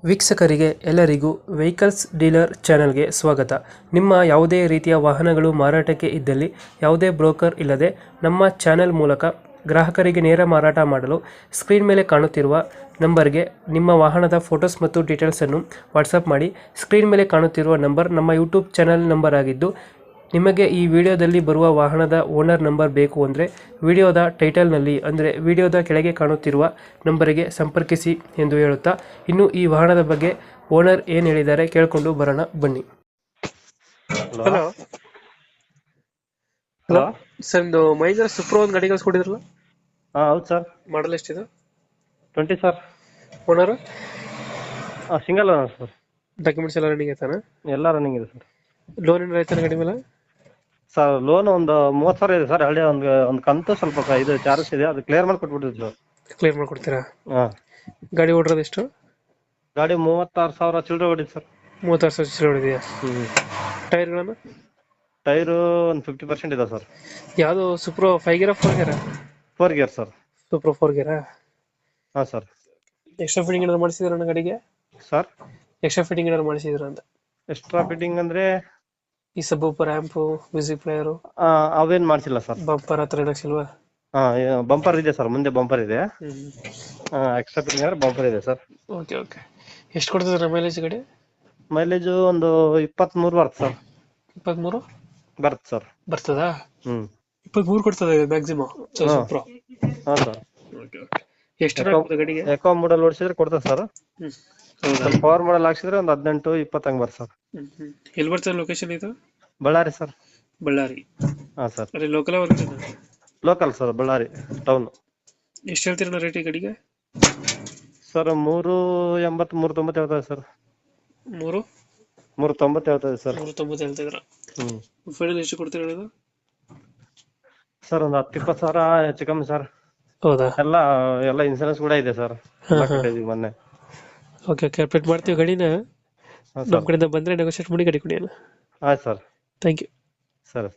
ವೀಕ್ಷಕರಿಗೆ ಎಲ್ಲರಿಗೂ vehicles dealer ಚಾನೆಲ್ಗೆ ಸ್ವಾಗತ. ನಿಮ್ಮ ಯಾವುದೇ ರೀತಿಯ ವಾಹನಗಳು ಮಾರಾಟಕ್ಕೆ ಇದ್ದಲ್ಲಿ ಯಾವುದೇ ಬ್ರೋಕರ್ ಇಲ್ಲದೆ ನಮ್ಮ ಚಾನೆಲ್ ಮೂಲಕ ಗ್ರಾಹಕರಿಗೆ ನೇರ ಮಾರಾಟ ಮಾಡಲು ಸ್ಕ್ರೀನ್ ಮೇಲೆ ಕಾಣುತ್ತಿರುವ ನಂಬರ್ಗೆ ನಿಮ್ಮ ವಾಹನದ ಫೋಟೋಸ್ ಮತ್ತು ಡೀಟೇಲ್ಸನ್ನು ವಾಟ್ಸಪ್ ಮಾಡಿ. ಸ್ಕ್ರೀನ್ ಮೇಲೆ ಕಾಣುತ್ತಿರುವ ನಂಬರ್ ನಮ್ಮ ಯೂಟ್ಯೂಬ್ ಚಾನೆಲ್ ನಂಬರ್ ಆಗಿದ್ದು, ನಿಮಗೆ ಈ ವಿಡಿಯೋದಲ್ಲಿ ಬರುವ ವಾಹನದ ಓನರ್ ನಂಬರ್ ಬೇಕು ಅಂದರೆ ವಿಡಿಯೋದ ಟೈಟಲ್ನಲ್ಲಿ ಅಂದರೆ ವಿಡಿಯೋದ ಕೆಳಗೆ ಕಾಣುತ್ತಿರುವ ನಂಬರಿಗೆ ಸಂಪರ್ಕಿಸಿ ಎಂದು ಹೇಳುತ್ತಾ, ಇನ್ನು ಈ ವಾಹನದ ಬಗ್ಗೆ ಓನರ್ ಏನು ಹೇಳಿದ್ದಾರೆ ಕೇಳಿಕೊಂಡು ಬರೋಣ ಬನ್ನಿ. ಹಲೋ ಹಲೋ ಹಲೋ ಸರ್, ಒಂದು ಮಹೇಂದ್ರ ಸುಪ್ರೋ ಒಂದು ಗಾಡಿ ಕಳಿಸ್ಕೊಟ್ಟಿದ್ರಲ್ಲ, ಹಾಂ ಹೌದು ಸರ್. ಮಾಡಲ್ ಎಷ್ಟಿದೆ? 20 sir. Owner single owner sir. Documents ಎಲ್ಲ ರನ್ನಿಂಗ್ ಆಯ್ತಾನ? ಎಲ್ಲ ರನ್ನಿಂಗ್ ಇದೆ ಸರ್. ಲೋನ್ ಏನಾರ ಆಯ್ತಾನ ಗಾಡಿ ಮೇಲೆ? ಸರ್ ಲೋನ್ ಒಂದು 30,000 ಇದೆ ಸರ್. ಹಳ್ಳಿ ಒಂದು ಕಂತು ಸ್ವಲ್ಪ ಇದು ಚಾರ್ಜ್ ಇದೆ, ಅದು ಕ್ಲಿಯರ್ ಮಾಡಿ ಕೊಟ್ಬಿಟ್ಟಿದ್ದು ಸರ್. ಕ್ಲಿಯರ್ ಮಾಡ್ಕೊಡ್ತೀರಾ? ಹಾಂ. ಗಾಡಿ ಓಡಿರೋದು ಎಷ್ಟು? ಗಾಡಿ 36,000 ಚಿಲ್ಲರೆ ಹೊಡಿದೆ ಸರ್. 36,000 ಚಿಲ್ಲರೆ ಹೊಡಿದೆಯಾ? ಹ್ಞೂ. ಟೈರ್ಗಳನ್ನು ಟೈರು ಒಂದು 50% ಇದೆ ಸರ್. ಯಾವುದು ಸುಪ್ರೋ 5 ಗೇರಾ 4 ಗೇರಾ? 4 gear sir. ಸೂಪರ್ 4 ಗೇರಾ? ಹಾಂ ಸರ್. ಎಕ್ಸ್ಟ್ರಾ ಫಿಟ್ಟಿಂಗ್ ಏನಾದ್ರು ಮಾಡಿಸಿದ್ರ ಗಾಡಿಗೆ? ಸರ್ ಎಕ್ಸ್ಟ್ರಾ ಫಿಟ್ಟಿಂಗ್ ಏನಾದ್ರು ಮಾಡಿಸಿದ್ರ ಅಂತ? ಎಕ್ಸ್ಟ್ರಾ ಫಿಟ್ಟಿಂಗ್ ಅಂದರೆ ಈ ಸಬ್ಬೂಪರ್, ಆ್ಯಂಪು, ಮ್ಯೂಸಿಕ್ ಪ್ಲೇಯರು, ಅವೇನು ಮಾಡಿಸಿಲ್ಲ ಸರ್. ಬಂಪರ್ ಹತ್ರ ಏನಾಗ್ಸಿಲ್ವಾ? ಹಾಂ, ಬಂಪರ್ ಇದೆ ಸರ್, ಮುಂದೆ ಬಂಪರ್ ಇದೆ. ಹ್ಮ್. ಎಕ್ಸ್ಟ್ರಾ ಫಿಟ್ಟಿಂಗ್ ಅಂದರೆ ಬಂಪರ್ ಇದೆ ಸರ್. Okay okay. ಎಷ್ಟು ಕೊಡ್ತದೆ ಮೈಲೇಜ್ ಗಾಡಿ? ಮೈಲೇಜು ಒಂದು 23 ಬರುತ್ತೆ ಸರ್. 23 ಬರುತ್ತೆ ಸರ್. ಬರ್ತದಾ? ಹ್ಞೂ. 23 ಕೊಡ್ತದೆ ಮ್ಯಾಕ್ಸಿಮಮ್ ಸೂಪ್ರೋ. ಹಾಂ ಸರ್. Okay okay. ಎಷ್ಟು ಆಗ್ತದೆ ಗಾಡಿಗೆ? ಎಕೋ ಮಾಡಲ್ ಓಡಿಸಿದ್ರೆ ಕೊಡ್ತದೆ ಸರ್. ಹ್ಮ್. ಹೌದಾ? ಸ್ವಲ್ಪ ಪವರ್ ಮಾಡಲ್ ಹಾಕ್ಸಿದ್ರೆ ಒಂದು 18-20 ಹಂಗೆ ಬರ್ತದೆ ಸರ್. ಎಲ್ಲಿ ಬರ್ತದೆ ಲೊಕೇಶನ್ ಇದು? ಬಳ್ಳಾರಿ ಸರ್. ಬಳ್ಳಾರಿ. ಹಾಂ ಸರ್. ಅಲ್ಲಿ local work. Local sir, Ballari town. ಎಷ್ಟು ಹೇಳ್ತೀರ ರೇಟ್ ಈ ಗಾಡಿಗೆ? ಸರ್ 380 390 ಹೇಳ್ತದೆ ಸರ್. 390 ಹೇಳ್ತದೆ ಸರ್. 390 ಹೇಳ್ತಿದ್ರ? ಹ್ಞೂ. ಫೈನಲ್ ಎಷ್ಟು ಕೊಡ್ತೀರ ಇದು? ಸರ್ ಒಂದು 10-20 ಸಾವಿರ ಹೆಚ್ಚು ಕಮ್ಮಿ ಸರ್. ಹೌದಾ? ಎಲ್ಲ ಇನ್ಸೂರೆನ್ಸ್ ಕೂಡ ಇದೆ ಸರ್. ಕಟ್ಟಿದ್ದೀವಿ ಮೊನ್ನೆ. ಓಕೆ ಓಕೆ, ಅಪ್ಡೇಟ್ ಮಾಡ್ತೀವಿ ಗಾಡಿನ. ಹಾಂ ನಮ್ಮ ಸರ್. ಕಡೆಯಿಂದ ಬಂದರೆ ನೆಗೋಷಿಯೇಟ್ ಮಾಡಿ ಗಾಡಿ ಕೊಡಿ. ಆಯ್ತು ಸರ್. Thank you. ಸರ್.